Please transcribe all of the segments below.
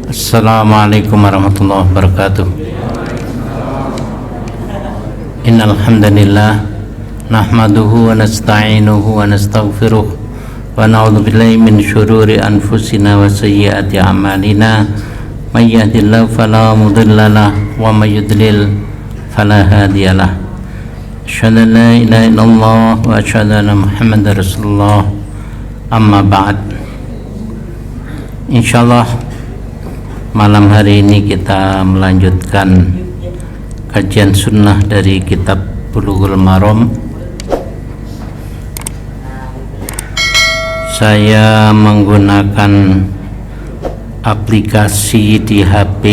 Assalamualaikum warahmatullahi wabarakatuh. Innal hamdalillah nahmaduhu wa nasta'inuhu wa nastaghfiruh wa na'udzu billahi min syururi anfusina wa sayyiati a'malina. May yahdihillahu fala mudilla lahu wa may yudlil fala hadiyalah. Asyhadu an la ilaha illallah wa asyhadu anna Muhammadar Rasulullah. Amma ba'd. Insyaallah malam hari ini kita melanjutkan kajian sunnah dari kitab Bulughul Maram. Saya menggunakan aplikasi di HP.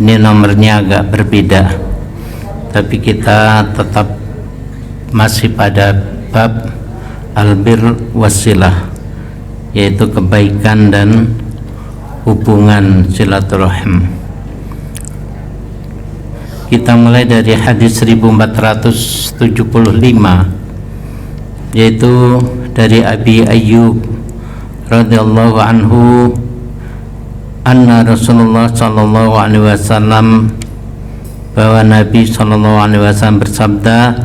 Ini nomornya agak berbeda, tapi kita tetap masih pada bab albir wasilah, yaitu kebaikan dan hubungan silaturahim. Kita mulai dari hadis 1475, yaitu dari Abi Ayyub radhiyallahu anhu anna Rasulullah sallallahu alaihi wasallam, bahwa Nabi sallallahu alaihi wasallam bersabda,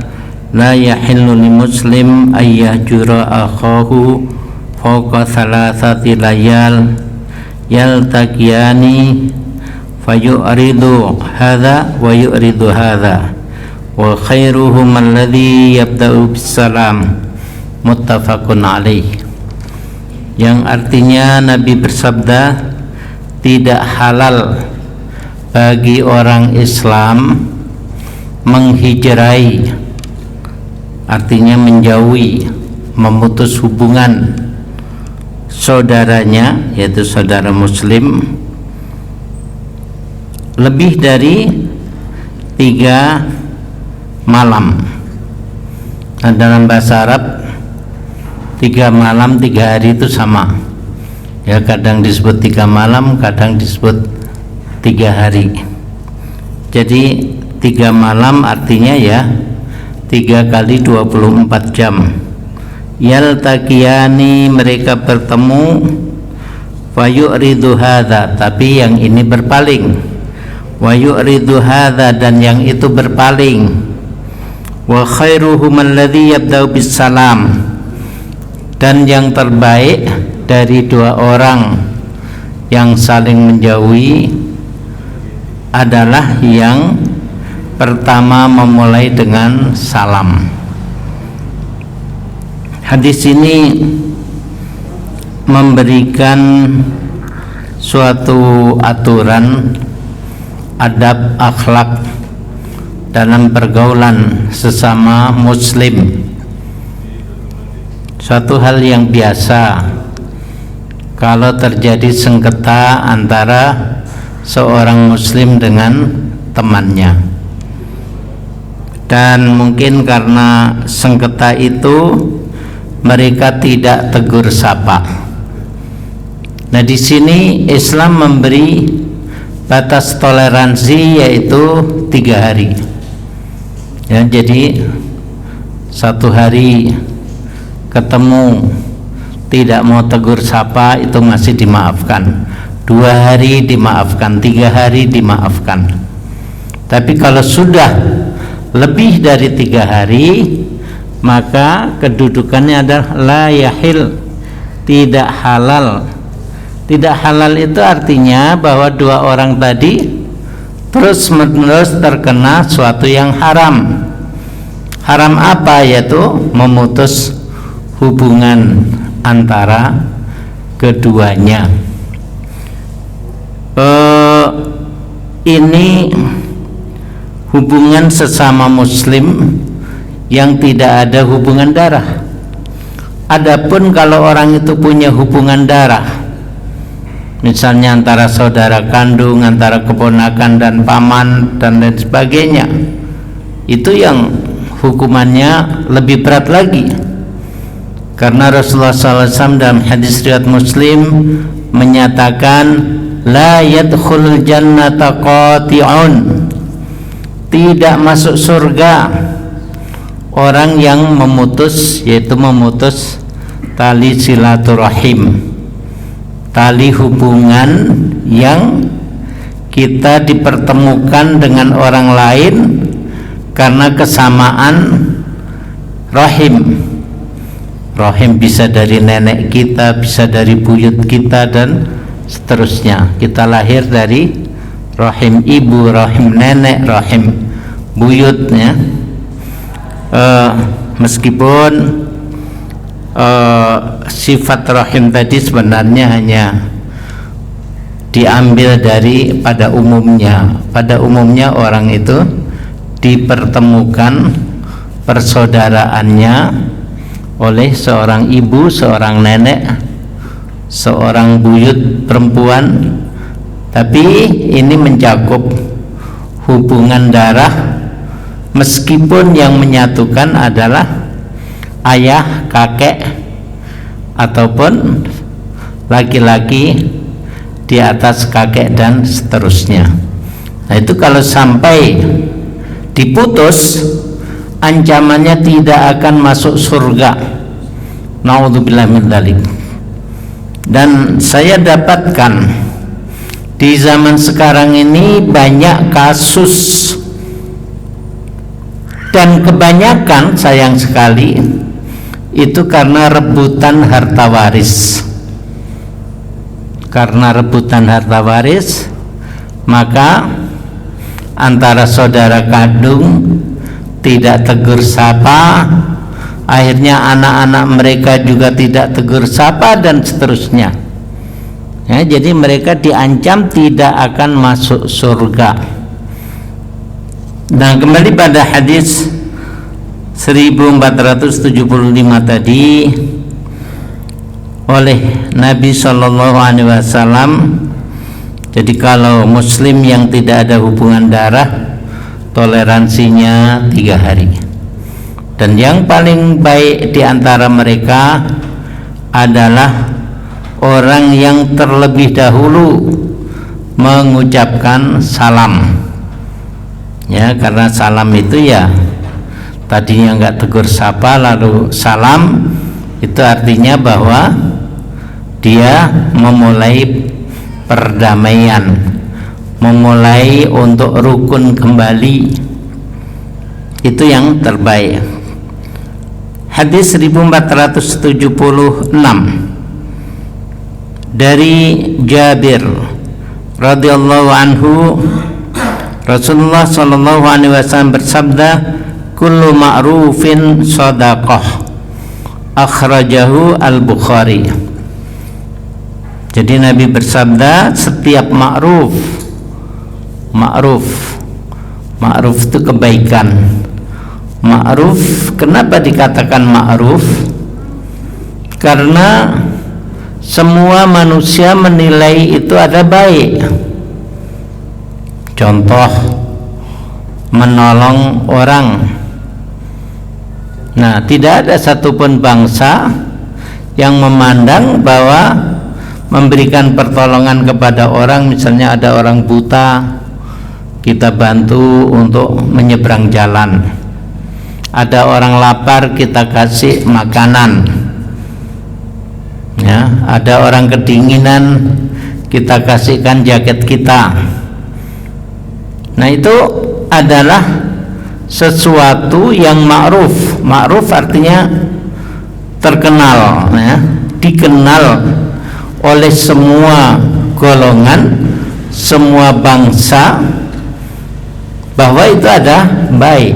la yahillu li muslim ayyahjura akhahu fawqa thalathati layal yaltaqiyani fayu'ridu hadha wa yu'ridu hadha wa khairuhum alladhi yabda'u bisalam. Muttafaqun alaih. Yang artinya Nabi bersabda, tidak halal bagi orang Islam menghijrai, artinya menjauhi, memutus hubungan saudaranya, yaitu saudara muslim, lebih dari 3 malam. Nah, dalam bahasa Arab 3 malam 3 hari itu sama ya, kadang disebut 3 malam, kadang disebut 3 hari. Jadi 3 malam artinya ya 3 kali 24 jam. Yaltaqiyani, mereka bertemu, wa yu'ridu hadza, tapi yang ini berpaling, wa yu'ridu hadza, dan yang itu berpaling, wa khairuhum alladzi yabda'u bisalam, dan yang terbaik dari 2 orang yang saling menjauhi adalah yang pertama memulai dengan salam. Hadis ini memberikan suatu aturan adab akhlak dalam pergaulan sesama muslim, suatu hal yang biasa kalau terjadi sengketa antara seorang muslim dengan temannya, dan mungkin karena sengketa itu mereka tidak tegur sapa. Nah, di sini Islam memberi batas toleransi, yaitu 3 hari. Ya, jadi 1 hari ketemu tidak mau tegur sapa itu masih dimaafkan, 2 hari dimaafkan, 3 hari dimaafkan. Tapi kalau sudah lebih dari 3 hari, maka kedudukannya adalah la yahil, tidak halal. Tidak halal itu artinya bahwa 2 orang tadi terus menerus terkena suatu yang haram. Haram apa? Yaitu memutus hubungan antara keduanya. Ini hubungan sesama muslim yang tidak ada hubungan darah. Adapun kalau orang itu punya hubungan darah, misalnya antara saudara kandung, antara keponakan dan paman dan lain sebagainya, itu yang hukumannya lebih berat lagi, karena Rasulullah SAW dalam hadis riwayat Muslim menyatakan, la yadkhulul jannata qati'un, tidak masuk surga orang yang memutus, yaitu memutus tali silaturahim. tali hubungan yang kita dipertemukan dengan orang lain karena kesamaan rahim. Rahim bisa dari nenek kita, bisa dari buyut kita, dan seterusnya. Kita lahir dari rahim ibu, rahim nenek, rahim buyut, ya. Meskipun sifat rahim tadi sebenarnya hanya diambil dari pada umumnya orang itu dipertemukan persaudaraannya oleh seorang ibu, seorang nenek, seorang buyut perempuan, tapi ini mencakup hubungan darah meskipun yang menyatukan adalah ayah, kakek, ataupun laki-laki di atas kakek dan seterusnya. Nah, itu kalau sampai diputus, ancamannya tidak akan masuk surga. Naudzubillah min dzalik. Dan saya dapatkan di zaman sekarang ini banyak kasus, dan kebanyakan sayang sekali itu karena rebutan harta waris. Karena rebutan harta waris, maka antara saudara kandung tidak tegur sapa, akhirnya anak-anak mereka juga tidak tegur sapa, dan seterusnya, ya. Jadi mereka diancam tidak akan masuk surga. Nah, kembali pada hadis 1475 tadi oleh Nabi SAW. Jadi kalau muslim yang tidak ada hubungan darah, toleransinya 3 hari. Dan yang paling baik di antara mereka adalah orang yang terlebih dahulu mengucapkan salam, ya, karena salam itu ya tadinya nggak tegur sapa lalu salam, itu artinya bahwa dia memulai perdamaian, memulai untuk rukun kembali. Itu yang terbaik. Hadis 1476 dari Jabir radhiyallahu anhu, Rasulullah sallallahu alaihi wasallam bersabda, kullu ma'rufin shadaqah, akhrajahu al-Bukhari. Jadi Nabi bersabda, setiap ma'ruf itu kebaikan. Ma'ruf, kenapa dikatakan ma'ruf? Karena semua manusia menilai itu ada baik. Contoh, menolong orang. Nah, tidak ada satupun bangsa yang memandang bahwa memberikan pertolongan kepada orang, misalnya ada orang buta, kita bantu untuk menyeberang jalan. Ada orang lapar, kita kasih makanan. Ya, ada orang kedinginan, kita kasihkan jaket kita. Nah, itu adalah sesuatu yang ma'ruf. Ma'ruf artinya terkenal, ya, dikenal oleh semua golongan, semua bangsa, bahwa itu ada baik.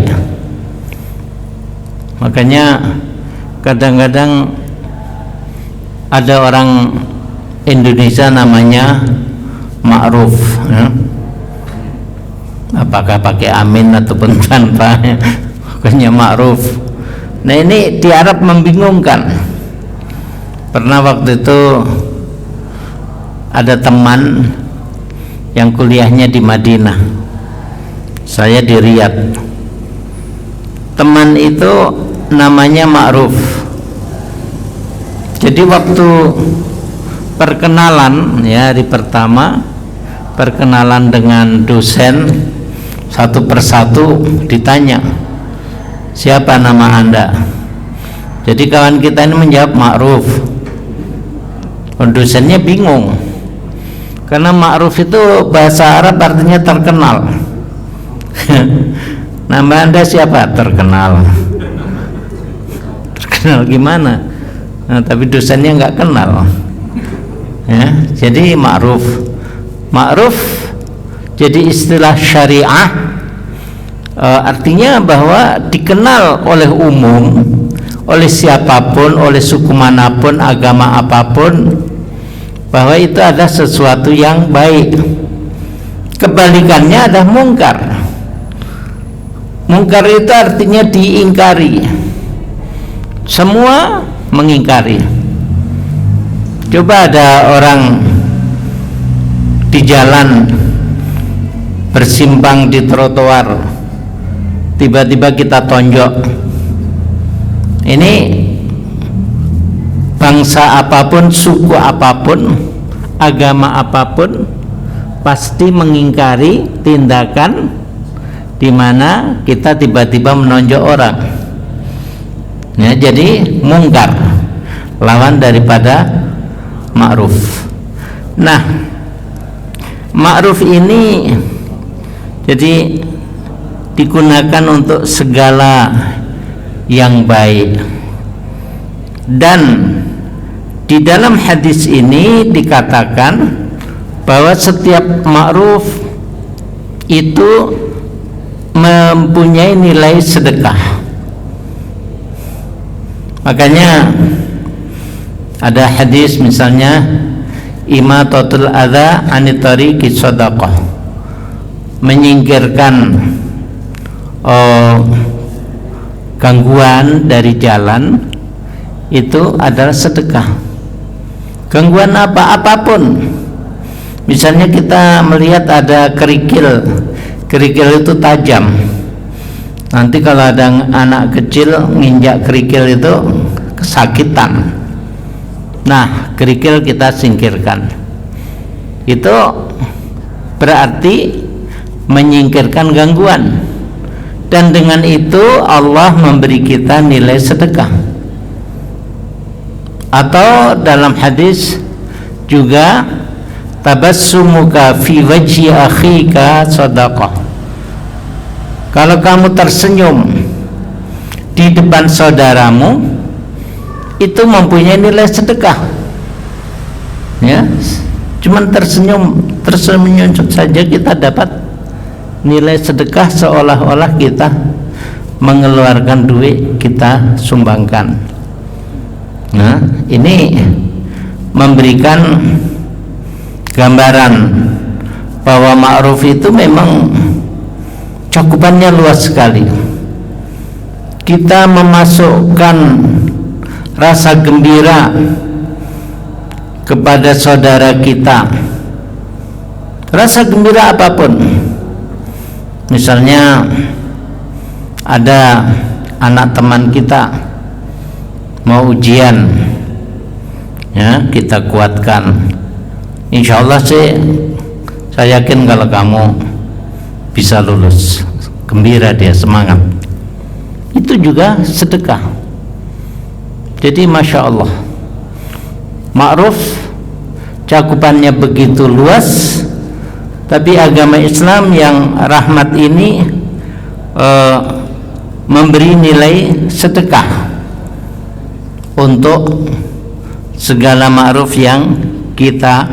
Makanya kadang-kadang ada orang Indonesia namanya ma'ruf, ya. Apakah pakai amin ataupun tanpa, pokoknya ma'ruf. Nah, ini di Arab membingungkan. Pernah waktu itu ada teman yang kuliahnya di Madinah, saya di Riyadh. Teman itu namanya Ma'ruf. Jadi waktu perkenalan, ya, hari pertama perkenalan dengan dosen, satu persatu ditanya, siapa nama Anda? Jadi kawan kita ini menjawab Ma'ruf. Dosennya bingung karena ma'ruf itu bahasa Arab artinya terkenal. Nama Anda siapa? Terkenal. Terkenal gimana? Nah, tapi dosennya nggak kenal. Ya, jadi ma'ruf jadi istilah syariah, artinya bahwa dikenal oleh umum, oleh siapapun, oleh suku manapun, agama apapun, bahwa itu ada sesuatu yang baik. Kebalikannya adalah mungkar. Mungkar itu artinya diingkari. Semua mengingkari. Coba ada orang di jalan bersimpang di trotoar, tiba-tiba kita tonjok. Ini bangsa apapun, suku apapun, agama apapun pasti mengingkari tindakan di mana kita tiba-tiba menonjok orang. Ya, jadi mungkar, lawan daripada ma'ruf. Nah, ma'ruf ini jadi digunakan untuk segala yang baik. Dan di dalam hadis ini dikatakan bahwa setiap ma'ruf itu mempunyai nilai sedekah. Makanya ada hadis misalnya imatatul adza anit tariqi shadaqah, menyingkirkan gangguan dari jalan itu adalah sedekah. Gangguan apapun, misalnya kita melihat ada kerikil itu tajam, nanti kalau ada anak kecil nginjak kerikil itu kesakitan. Nah, kerikil kita singkirkan, itu berarti menyingkirkan gangguan, dan dengan itu Allah memberi kita nilai sedekah. Atau dalam hadis juga tabassumuka fi wajhi akhika shadaqah. Kalau kamu tersenyum di depan saudaramu itu mempunyai nilai sedekah. Ya, cuman tersenyum saja kita dapat nilai sedekah, seolah-olah kita mengeluarkan duit, kita sumbangkan. Nah, ini memberikan gambaran bahwa ma'ruf itu memang cakupannya luas sekali. Kita memasukkan rasa gembira kepada saudara kita, rasa gembira apapun. Misalnya ada anak teman kita mau ujian, ya, kita kuatkan. Insya Allah sih saya yakin kalau kamu bisa lulus. Gembira dia, semangat. Itu juga sedekah. Jadi Masya Allah, ma'ruf cakupannya begitu luas, tapi agama Islam yang rahmat ini memberi nilai sedekah untuk segala ma'ruf yang kita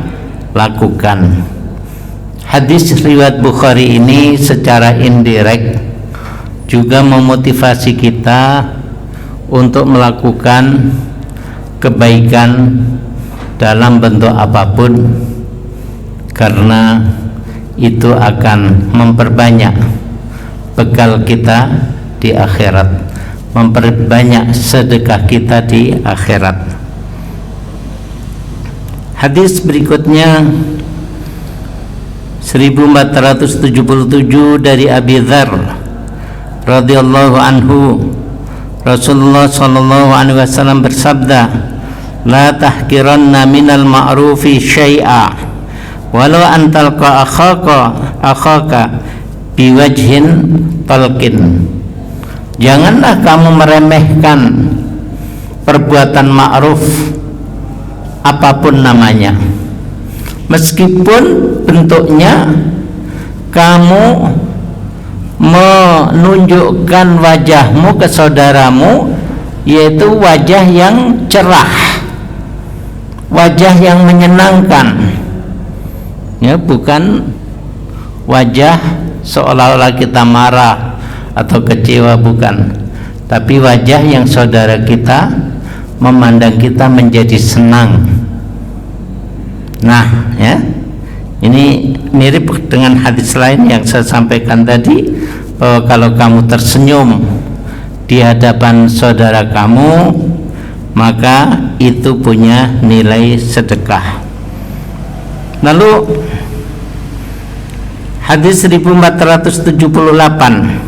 lakukan. Hadis riwayat Bukhari ini secara indirect juga memotivasi kita untuk melakukan kebaikan dalam bentuk apapun, karena itu akan memperbanyak bekal kita di akhirat, memperbanyak sedekah kita di akhirat. Hadis berikutnya 1477 dari Abi Dzar radhiyallahu anhu, Rasulullah sallallahu alaihi wasallam bersabda, la tahqiranna minal ma'rufi syai'a walau an talqa akhaka biwajhin talqin. Janganlah kamu meremehkan perbuatan ma'ruf apapun namanya, meskipun bentuknya kamu menunjukkan wajahmu ke saudaramu, yaitu wajah yang cerah, wajah yang menyenangkan, ya, bukan wajah seolah-olah kita marah atau kecewa, bukan, tapi wajah yang saudara kita memandang kita menjadi senang. Nah, ya, ini mirip dengan hadis lain yang saya sampaikan tadi, bahwa kalau kamu tersenyum di hadapan saudara kamu, maka itu punya nilai sedekah. Lalu hadis 1478,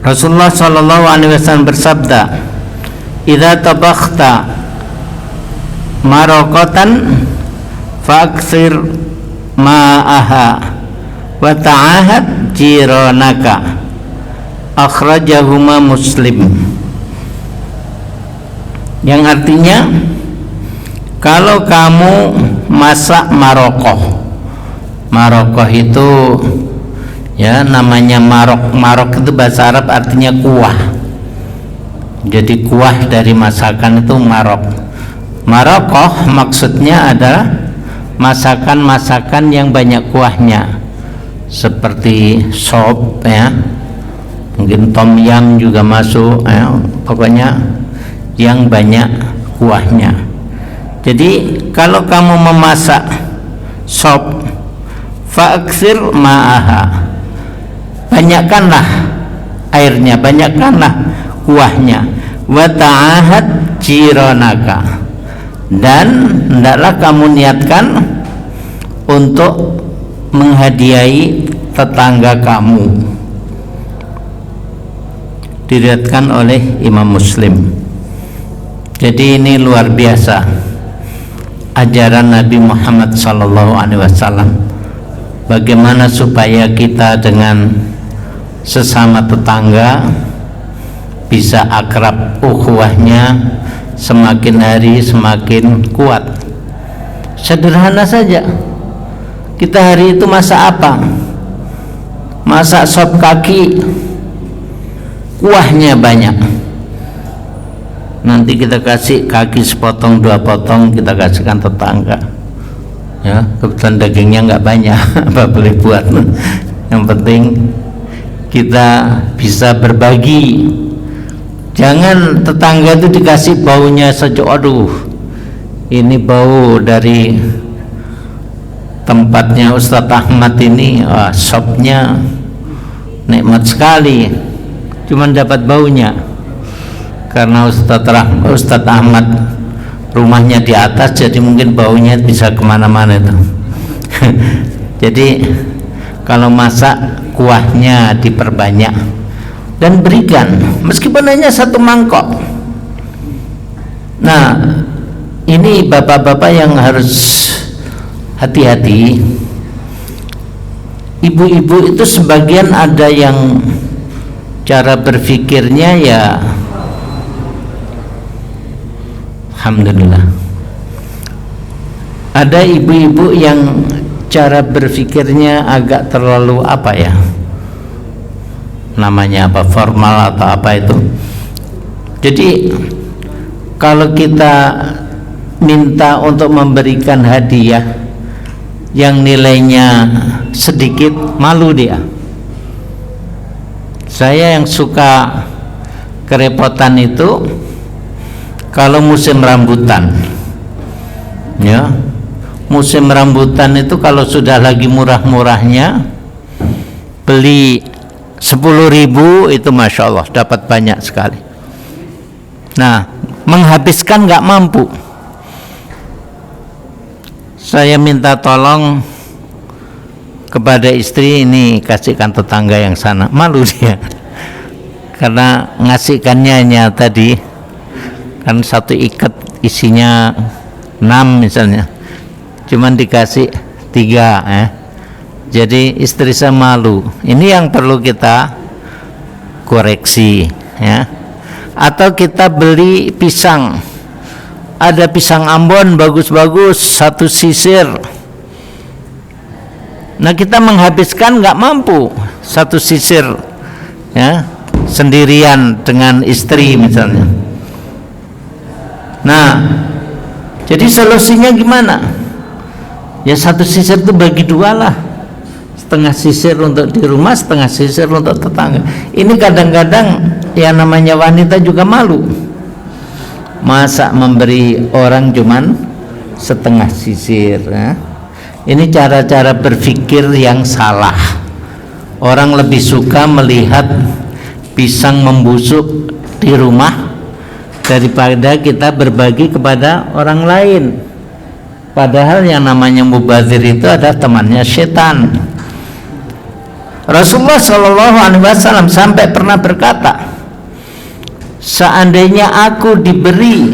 Rasulullah sallallahu alaihi wasallam bersabda, "Idza tabakhta maraqatan fa'aksir ma'aha wa ta'ahad jiranaka." Akhrajahuma Muslim. Yang artinya, kalau kamu masak marokoh itu, ya, namanya marok itu bahasa Arab artinya kuah. Jadi kuah dari masakan itu marokoh maksudnya adalah masakan-masakan yang banyak kuahnya, seperti sop, ya, mungkin tom yum juga masuk, ya, pokoknya yang banyak kuahnya. Jadi kalau kamu memasak sop, fa'aksir ma'aha, banyakkanlah airnya, banyakkanlah kuahnya, wa ta'ahad jiranaka, dan hendaklah kamu niatkan untuk menghadiahi tetangga kamu. Diriwayatkan oleh Imam Muslim. Jadi ini luar biasa ajaran Nabi Muhammad SAW, bagaimana supaya kita dengan sesama tetangga bisa akrab, ukhuwahnya semakin hari semakin kuat. Sederhana saja, kita hari itu masak apa? Masak sop kaki, kuahnya banyak. Nanti kita kasih kaki sepotong, 2 potong, kita kasihkan tetangga, ya, kebetulan dagingnya nggak banyak, apa boleh buat. Yang penting kita bisa berbagi. Jangan tetangga itu dikasih baunya saja, aduh ini bau dari tempatnya Ustadz Ahmad ini, sopnya nikmat sekali, cuman dapat baunya. Karena Ustadz Ahmad rumahnya di atas, jadi mungkin baunya bisa kemana-mana itu. Jadi kalau masak, kuahnya diperbanyak dan berikan, meskipun hanya 1 mangkok. Nah, ini bapak-bapak yang harus hati-hati. Ibu-ibu itu sebagian ada yang cara berpikirnya, ya, alhamdulillah, ada ibu-ibu yang cara berpikirnya agak terlalu, apa ya namanya, apa, formal atau apa itu. Jadi kalau kita minta untuk memberikan hadiah yang nilainya sedikit, malu dia. Saya yang suka kerepotan itu kalau musim rambutan, ya, musim rambutan itu kalau sudah lagi murah-murahnya, beli 10.000 itu Masya Allah dapat banyak sekali. Nah, menghabiskan nggak mampu. Saya minta tolong kepada istri, ini kasihkan tetangga yang sana, malu dia karena ngasihkannya hanya tadi kan 1 ikat isinya 6 misalnya, cuman dikasih 3, jadi istri saya malu. Ini yang perlu kita koreksi, ya. Atau kita beli pisang ada pisang Ambon bagus-bagus, satu sisir. Nah, kita menghabiskan nggak mampu satu sisir, ya, sendirian dengan istri misalnya. Nah, jadi solusinya gimana? Ya satu sisir itu bagi dua lah, setengah sisir untuk di rumah, setengah sisir untuk tetangga. Ini kadang-kadang ya namanya wanita juga malu, masa memberi orang cuman setengah sisir, ya? Ini cara-cara berpikir yang salah. Orang lebih suka melihat pisang membusuk di rumah daripada kita berbagi kepada orang lain. Padahal yang namanya mubazir itu ada temannya setan. Rasulullah SAW sampai pernah berkata, seandainya aku diberi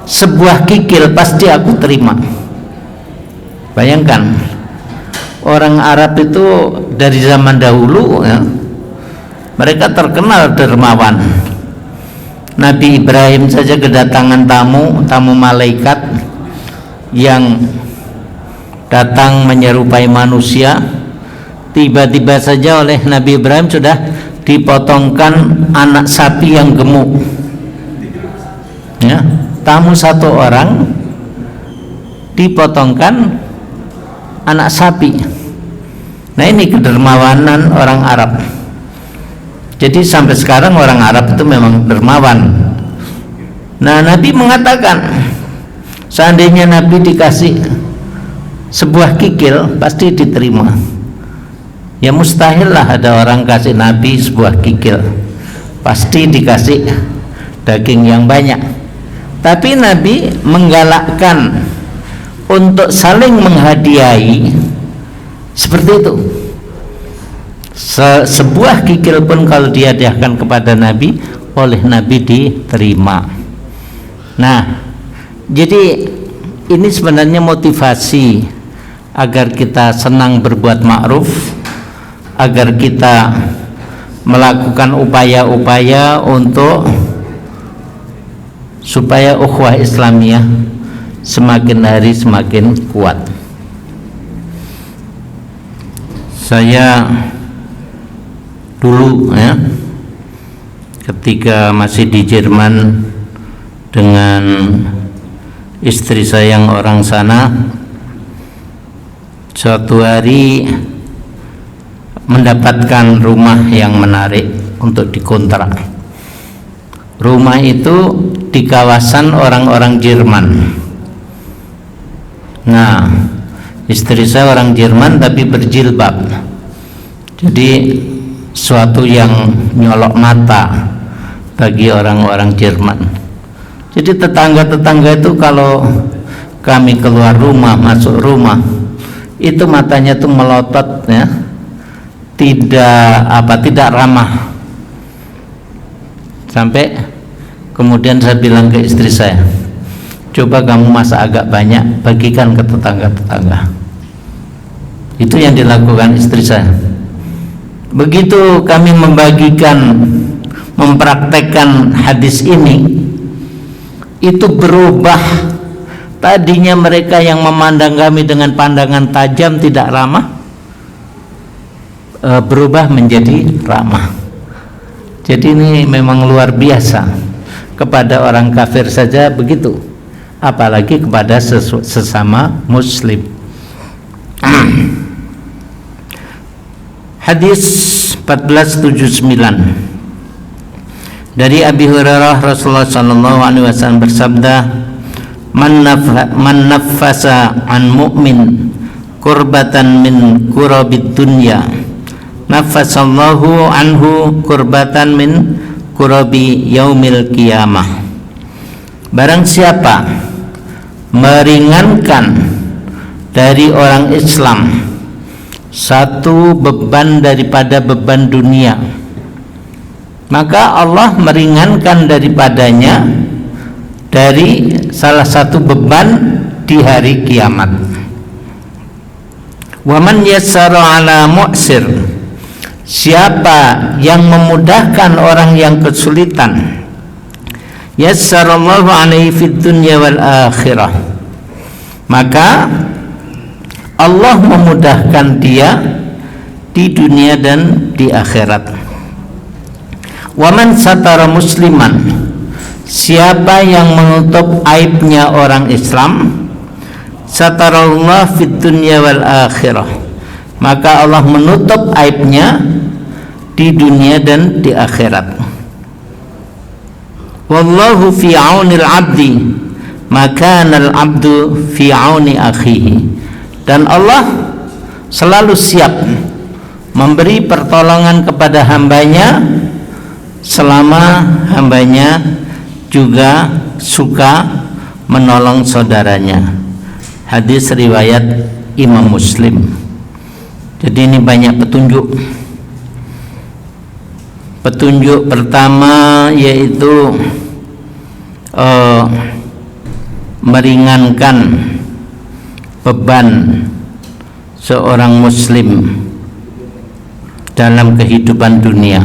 sebuah kikil pasti aku terima. Bayangkan, orang Arab itu dari zaman dahulu, ya, mereka terkenal dermawan. Nabi Ibrahim saja kedatangan tamu malaikat yang datang menyerupai manusia. Tiba-tiba saja oleh Nabi Ibrahim sudah dipotongkan anak sapi yang gemuk, ya, tamu satu orang dipotongkan anak sapi. Nah, ini kedermawanan orang Arab. Jadi sampai sekarang orang Arab itu memang dermawan. Nah, Nabi mengatakan seandainya Nabi dikasih sebuah kikil pasti diterima. Ya mustahil lah ada orang kasih Nabi sebuah kikil, pasti dikasih daging yang banyak. Tapi Nabi menggalakkan untuk saling menghadiahi seperti itu. Sebuah kikil pun kalau dihadiahkan kepada Nabi, oleh Nabi diterima. Nah, jadi ini sebenarnya motivasi agar kita senang berbuat ma'ruf, agar kita melakukan upaya-upaya untuk supaya ukhuwah Islamiyah semakin hari semakin kuat. Saya dulu, ya, ketika masih di Jerman dengan istri saya yang orang sana, suatu hari mendapatkan rumah yang menarik untuk dikontrak. Rumah itu di kawasan orang-orang Jerman. Nah, istri saya orang Jerman tapi berjilbab, jadi suatu yang nyolok mata bagi orang-orang Jerman. Jadi tetangga-tetangga itu kalau kami keluar rumah, masuk rumah, itu matanya tuh melotot, ya, tidak ramah. Sampai kemudian saya bilang ke istri saya, coba kamu masak agak banyak, bagikan ke tetangga-tetangga. Itu yang dilakukan istri saya. Begitu kami mempraktekkan hadis ini, itu berubah. Tadinya mereka yang memandang kami dengan pandangan tajam, tidak ramah, berubah menjadi ramah. Jadi ini memang luar biasa. Kepada orang kafir saja begitu, apalagi kepada sesama muslim. Hadis 1479 dari Abi Hurairah, Rasulullah SAW bersabda, man naffasa an mu'min kurbatan min kurabid dunya, naffasallahu anhu kurbatan min kurabi yaumil qiyamah. Barang siapa meringankan dari orang Islam satu beban daripada beban dunia, maka Allah meringankan daripadanya dari salah satu beban di hari kiamat. Wa man yassara ala mu'sir, siapa yang memudahkan orang yang kesulitan, yassarallahu alaihi fid dunya wal akhirah, maka Allah memudahkan dia di dunia dan di akhirat. Wa man satara musliman, siapa yang menutup aibnya orang Islam, satarallah fid dunya wal akhirah, maka Allah menutup aibnya di dunia dan di akhirat. Wallahu fi aunil abdi maka al abdu fi auni akhihi, dan Allah selalu siap memberi pertolongan kepada hambanya selama hambanya juga suka menolong saudaranya. Hadis riwayat Imam Muslim. Jadi ini banyak petunjuk. Petunjuk pertama yaitu meringankan beban seorang muslim dalam kehidupan dunia.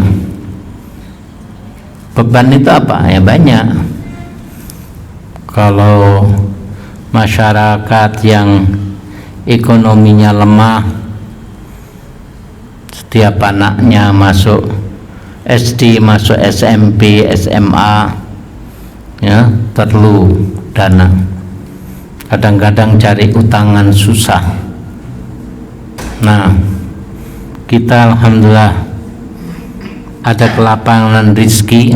Beban itu apa? Ya banyak. Kalau masyarakat yang ekonominya lemah, setiap anaknya masuk SD, masuk SMP, SMA, ya perlu dana. Kadang-kadang cari utangan susah. Nah, kita alhamdulillah ada kelapangan rizki,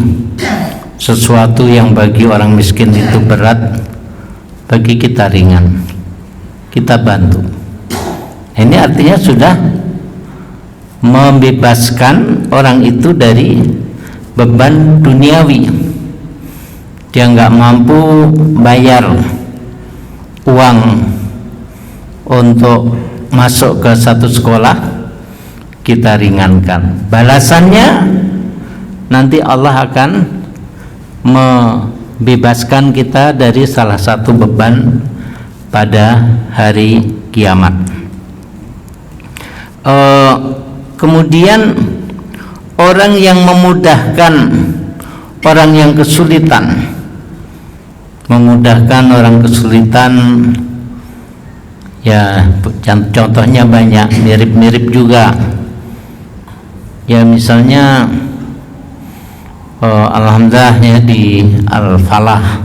sesuatu yang bagi orang miskin itu berat, bagi kita ringan, kita bantu. Ini artinya sudah membebaskan orang itu dari beban duniawi. Dia nggak mampu bayar uang untuk masuk ke satu sekolah, kita ringankan. Balasannya nanti Allah akan membebaskan kita dari salah satu beban pada hari kiamat. Kemudian orang yang memudahkan orang yang kesulitan, memudahkan orang kesulitan, ya contohnya banyak, mirip-mirip juga. Ya misalnya alhamdulillah ya di Al-Falah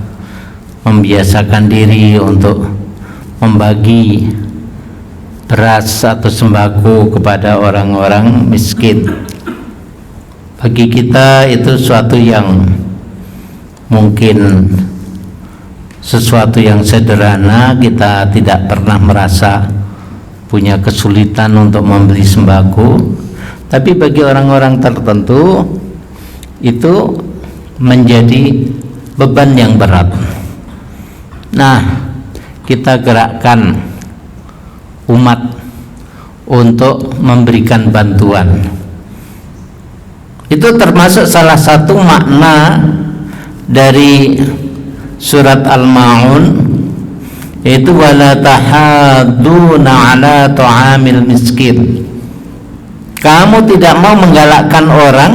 membiasakan diri untuk membagi beras atau sembako kepada orang-orang miskin. Bagi kita itu suatu yang mungkin sesuatu yang sederhana, kita tidak pernah merasa punya kesulitan untuk membeli sembako. Tapi bagi orang-orang tertentu itu menjadi beban yang berat. Nah, kita gerakkan umat untuk memberikan bantuan. Itu termasuk salah satu makna dari surat Al-Ma'un, yaitu wala tahaduna ala ta'amil miskin. Kamu tidak mau menggalakkan orang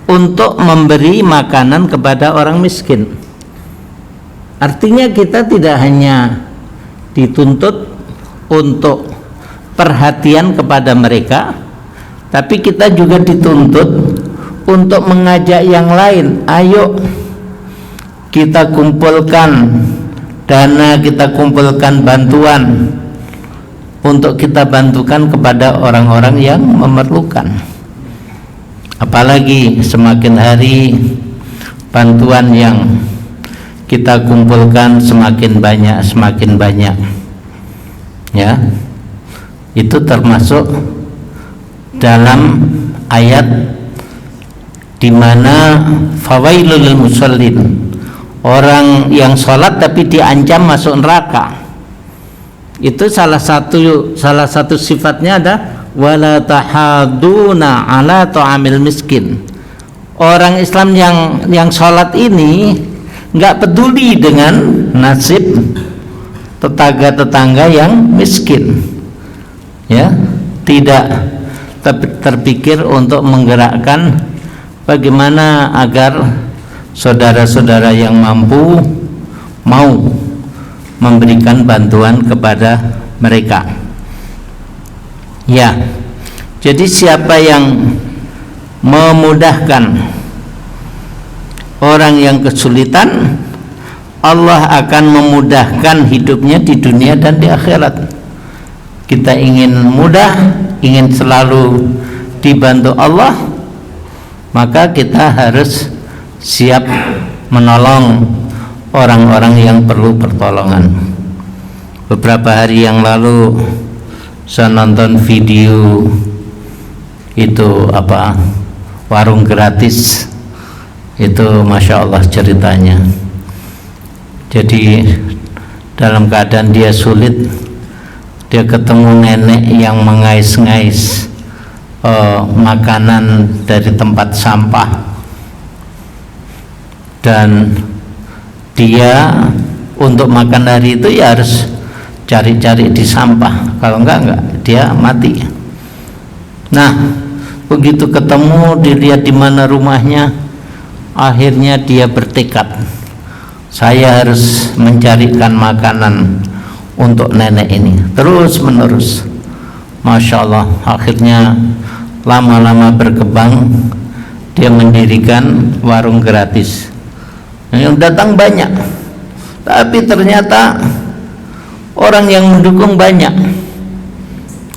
untuk memberi makanan kepada orang miskin. Artinya kita tidak hanya dituntut untuk perhatian kepada mereka, tapi kita juga dituntut untuk mengajak yang lain. Ayo kita kumpulkan dana, kita kumpulkan bantuan untuk kita bantukan kepada orang-orang yang memerlukan. Apalagi semakin hari bantuan yang kita kumpulkan semakin banyak, ya, itu termasuk dalam ayat di mana fawailul lil musallin, orang yang sholat tapi diancam masuk neraka. Itu salah satu sifatnya ada wala tahaduna ala ta'amil miskin. Orang Islam yang sholat ini nggak peduli dengan nasib tetangga-tetangga yang miskin, ya, tidak terpikir untuk menggerakkan bagaimana agar saudara-saudara yang mampu mau memberikan bantuan kepada mereka. Ya, jadi siapa yang memudahkan orang yang kesulitan, Allah akan memudahkan hidupnya di dunia dan di akhirat. Kita ingin mudah, ingin selalu dibantu Allah, maka kita harus siap menolong orang-orang yang perlu pertolongan. Beberapa hari yang lalu saya nonton video itu warung gratis itu, Masya Allah ceritanya. Jadi dalam keadaan dia sulit, dia ketemu nenek yang mengais-ngais makanan dari tempat sampah, dan dia untuk makan hari itu ya harus cari-cari di sampah, kalau enggak dia mati. Nah, begitu ketemu, dilihat di mana rumahnya, akhirnya dia bertekad, saya harus mencarikan makanan untuk nenek ini, terus menerus. Masya Allah, akhirnya lama-lama berkembang, dia mendirikan warung gratis. Yang datang banyak, tapi ternyata orang yang mendukung banyak.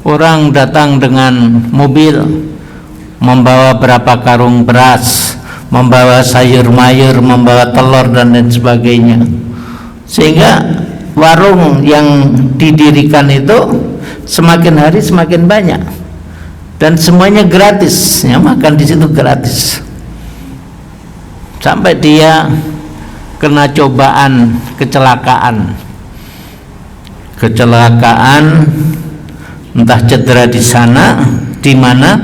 Orang datang dengan mobil, membawa berapa karung beras, membawa sayur mayur, membawa telur dan lain sebagainya, sehingga warung yang didirikan itu semakin hari semakin banyak dan semuanya gratis, ya, makan di situ gratis. Sampai dia kena cobaan kecelakaan, entah cedera di sana di mana,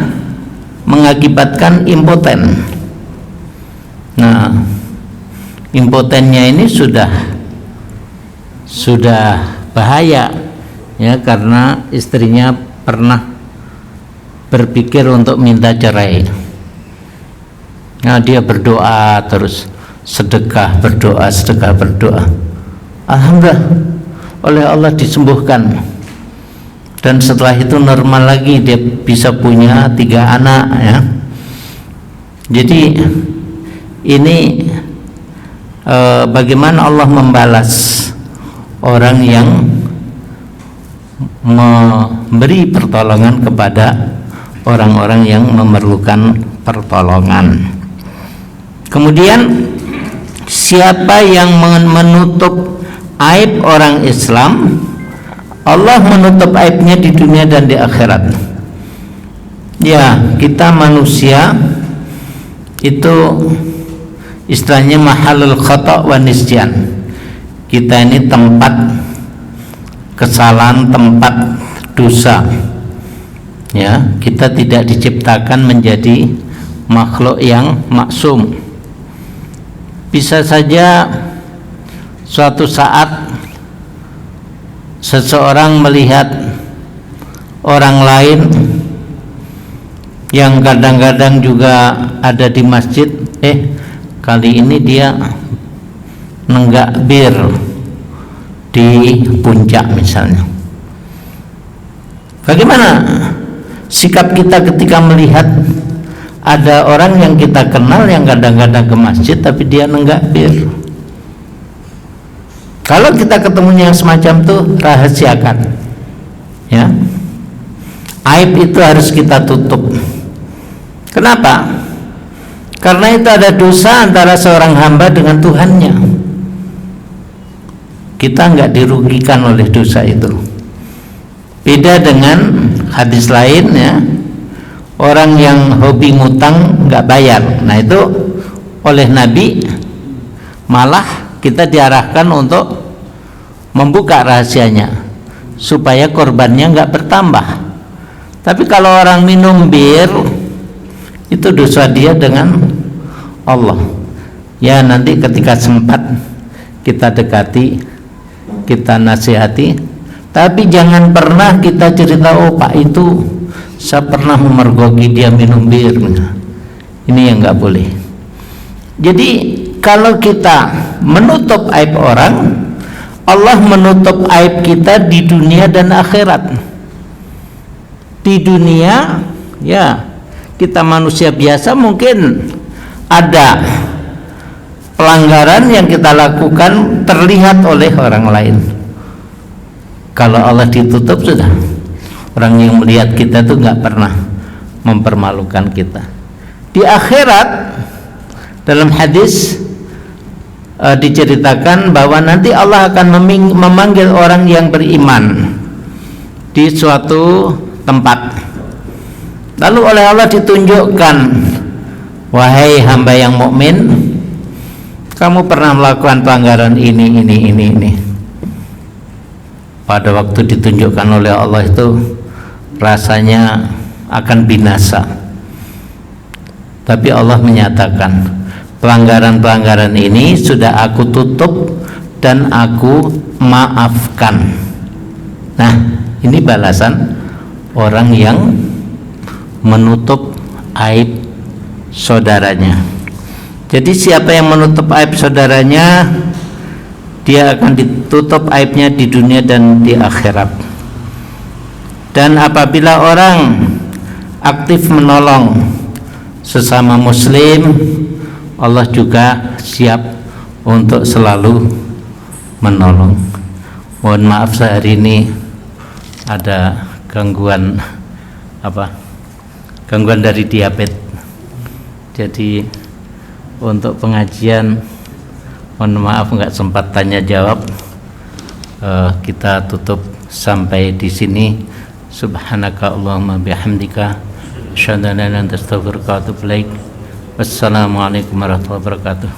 mengakibatkan impoten. Nah, impotennya ini sudah bahaya, ya, karena istrinya pernah berpikir untuk minta cerai. Nah, dia berdoa terus, sedekah berdoa. Alhamdulillah, oleh Allah disembuhkan, dan setelah itu normal lagi, dia bisa punya 3 anak, ya. Jadi ini bagaimana Allah membalas orang yang memberi pertolongan kepada orang-orang yang memerlukan pertolongan. Kemudian siapa yang menutup aib orang Islam, Allah menutup aibnya di dunia dan di akhirat. Ya, kita manusia itu istilahnya mahalul khata' wa nisyan. Kita ini tempat kesalahan, tempat dosa. Ya, kita tidak diciptakan menjadi makhluk yang maksum. Bisa saja suatu saat seseorang melihat orang lain yang kadang-kadang juga ada di masjid, kali ini dia nenggak bir di puncak misalnya. Bagaimana sikap kita ketika melihat ada orang yang kita kenal yang kadang-kadang ke masjid tapi dia nenggak bir? Kalau kita ketemunya yang semacam itu, rahasiakan, ya. Aib itu harus kita tutup. Kenapa? Karena itu ada dosa antara seorang hamba dengan Tuhannya. Kita nggak dirugikan oleh dosa itu. Beda dengan hadis lain, ya, orang yang hobi ngutang nggak bayar. Nah, itu oleh Nabi malah kita diarahkan untuk membuka rahasianya supaya korbannya nggak bertambah. Tapi kalau orang minum bir, itu dosa dia dengan Allah. Ya, nanti ketika sempat kita dekati, kita nasihati, tapi jangan pernah kita cerita, oh Pak itu saya pernah memergoki dia minum bir. Ini yang nggak boleh. Jadi kalau kita menutup aib orang, Allah menutup aib kita di dunia dan akhirat. Di dunia, ya, kita manusia biasa mungkin ada pelanggaran yang kita lakukan terlihat oleh orang lain. Kalau Allah ditutup, sudah, orang yang melihat kita tuh nggak pernah mempermalukan kita. Di akhirat, dalam hadis diceritakan bahwa nanti Allah akan memanggil orang yang beriman di suatu tempat. Lalu oleh Allah ditunjukkan, wahai hamba yang mukmin, kamu pernah melakukan pelanggaran ini. Pada waktu ditunjukkan oleh Allah itu rasanya akan binasa. Tapi Allah menyatakan, pelanggaran-pelanggaran ini sudah aku tutup dan aku maafkan. Nah, ini balasan orang yang menutup aib saudaranya. Jadi siapa yang menutup aib saudaranya, dia akan ditutup aibnya di dunia dan di akhirat. Dan apabila orang aktif menolong sesama muslim, Allah juga siap untuk selalu menolong. Mohon maaf, sehari ini ada gangguan dari diabetes. Jadi untuk pengajian, mohon maaf nggak sempat tanya jawab. Kita tutup sampai di sini. Subhanaka Allahumma bihamdika, asyhadu an la ilaha illa anta, astaghfiruka wa atubu ilaik. Wassalamualaikum warahmatullahi wabarakatuh.